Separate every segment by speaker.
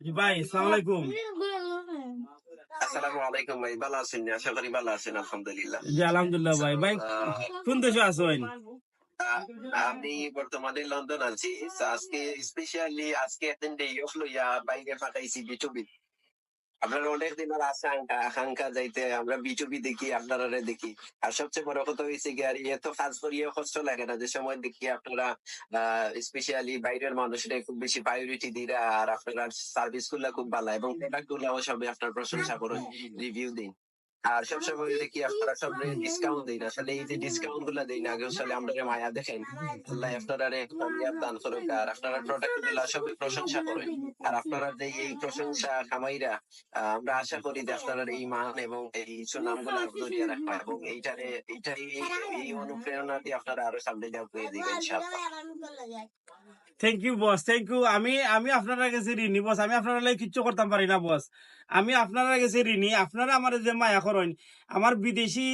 Speaker 1: জি ভাই, আসসালামু আলাইকুম।
Speaker 2: আসসালামু আলাইকুম ভাই, ভালো আছেন? আশা করি ভালো আছেন, আলহামদুলিল্লাহ।
Speaker 1: জি আলহামদুলিল্লাহ ভাই। ভাই কোন দেশে আছেন?
Speaker 2: আহ, আমি বর্তমানে লন্ডন আছি। So, আজকে স্পেশালি আজকে একটা ডে অফ লইয়া বাইরে ফাঁকাইছি বিটুবি। আপনার অনেক দিনের আশা আকাঙ্ক্ষা যাইতে আমরা বিটুবি দেখি, আপনারা দেখি। আর সবচেয়ে বড় কথা হয়েছে কি, আর এত কাজ করিয়ে কষ্ট লাগে না যে সময় দেখি আপনারা স্পেশালি বাইরের মানুষরা খুব বেশি প্রায়োরিটি দিন, আর আপনার সার্ভিস গুলা খুব ভালো এবং প্রোডাক্ট গুলাও সবাই আপনার প্রশংসা করেন, রিভিউ দিন। আর সবসময় দেখি আপনারা সব ডিসকাউন্ট দিন। আসলে এই যে ডিসকাউন্ট গুলা দিন আগে আসলে আমরা মায়া দেখেন, আল্লাহ আপনারা কামিয়াব দান করুক। আর আপনারা প্রোডাক্ট গুলা সবই প্রশংসা করেন। আর আপনারা যে এই প্রশংসা কামাইরা, আমরা আশা করি যে আপনারা এই মান এবং এই সুনাম গুলা ধরিয়ে রাখবা এবং এইটাই এই অনুপ্রেরণা দিয়ে আপনারা আরো সামনে যাও করে দিবেন ইনশাআল্লাহ।
Speaker 1: Thank you boss, thank you. আমি আপনারা কাছে ঋণী বস। আমি আপনারা লাগে কিচ্ছু করতাম পারি না বস। আমি আপনারা কাছে ঋণী। আপনারা আমার যে মায়া করেন, আমার বিদেশি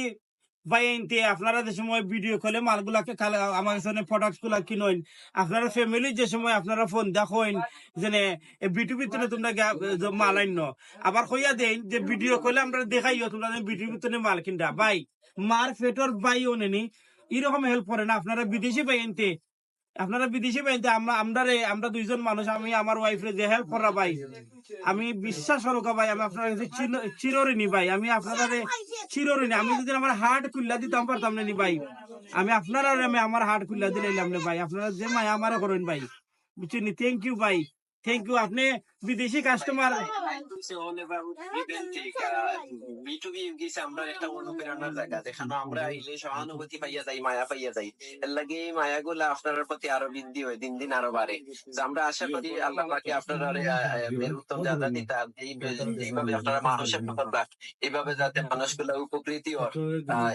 Speaker 1: ভাই আনতে আপনারা যে সময় ভিডিও কলে মালগুলাকে আমার কাছে প্রোডাক্ট গুলা কিনেন, আপনারা ফ্যামিলির যে সময় আপনারা ফোন দেখেন যে ভিডিও ভিতরে তোমরা মাল আইন, আবার কইয়া দেন যে ভিডিও কলে আমরা দেখাইও তোমরা ভিডিও ভিতরে মাল কিনটা। ভাই মার ফেটর ভাই ওনেনি এরকম হেল্প করে না আপনারা বিদেশি ভাই আনতে। আপনারা বিদেশি বাড়িতে আমরা দুইজন মানুষ, আমি আমার ওয়াইফ রে যে হেল্প করা ভাই, আমি বিশ্বাস করো ভাই, আমি আপনার কাছে চিরঋণী ভাই। আমি আপনারা চিরঋণী। আমি যদি আমার হার্ট খুল্লা দিতাম পারতাম না নি ভাই, আমি আপনারা আমি আমার হার্ট খুল্লা দিলাম না ভাই। আপনারা যে মায়া আমারও করেন ভাই, বুঝছেন? থ্যাংক ইউ ভাই, থ্যাংক ইউ। আপনি বিদেশি কাস্টমার
Speaker 2: আমরা একটা অনুপ্রেরণার জায়গা, যেখানে আমরা আইলে সহানুভূতি পাইয়া যাই, মায়া পাইয়া যাই। এর লাগে এই মায়াগুলা আপনার প্রতি আরো বৃদ্ধি হয়, দিন দিন আরো বাড়ে। তো আমরা আশা করি আল্লাহ পাকে আপনারা এর উত্তম যাদা দিতা, এইভাবে আপনারা মানুষের করবা, এইভাবে যাতে মানুষগুলা উপকৃতি হয়।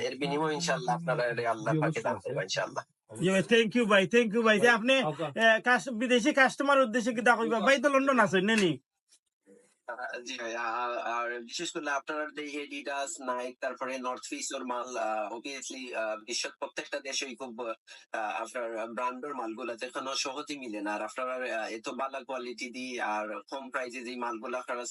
Speaker 2: এর বিনিময় ইনশাল্লাহ আপনারা আল্লাহ পাকে দান করবা ইনশাল্লাহ।
Speaker 1: থ্যাংক ইউ ভাই, থ্যাংক ইউ ভাই। যে আপনি বিদেশি কাস্টমার উদ্দেশ্যে কি দেখো ভাই, তো লন্ডন আছেন নানি?
Speaker 2: জি ভাই, আর বিশেষ করে আপনার এই এডিডাস, নাইক, তারপরে নর্থ ফেস ওর মাল অবভিয়াসলি বিশ্বের প্রত্যেকটা দেশেই খুব আপনার ব্র্যান্ডের মালগুলা যেখানে সহজে মিলে না। আর আপনারা এত ভালো কোয়ালিটি দিয়ে আর কম প্রাইসে যে মালগুলা আপনারা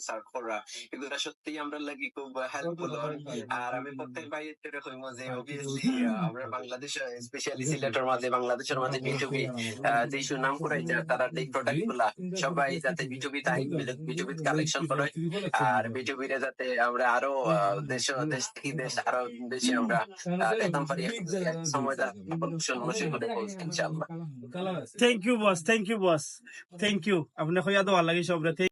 Speaker 2: সার্ভ করা, এগুলা সত্যি আমরা লাগি খুব হেল্পফুল হয়। আর আমি প্রত্যেক ভাই এটা কইমো যে অবভিয়াসলি আমরা বাংলাদেশ, স্পেশালি সিলেটের মাঝে, বাংলাদেশের মাঝে বিটুবি যে সুনাম করাইছে, তারা এই প্রোডাক্ট গুলা সবাই যাতে বিটুবি তাই বিটুবি কালেকশন করে। আর বিটুবিরে যাতে আমরা আরো দেশ থেকে দেশ আরো দেশে আমরা একদম পারি সময় করে বলছি ইনশাআল্লাহ।
Speaker 1: Thank you boss, thank you boss, thank you. আপনি কইয়া দেওয়ার লাগে সব।